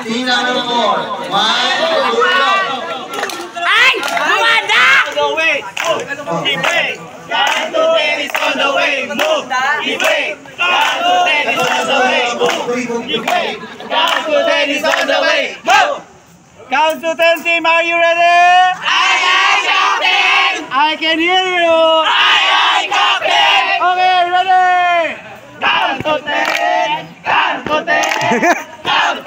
Team number 4. 1, 2, go. Ay! Bumada! Wait! Ibig! Kanto tennis on the way! Move! Ibig! Kanto tennis on the way! Move! Ibig! Kanto tennis on the way! Move! Count to 10, team. Are you ready? Aye, Captain! I can hear you! Aye, Captain! Okay, ready? Count to 10! Count to 10! Count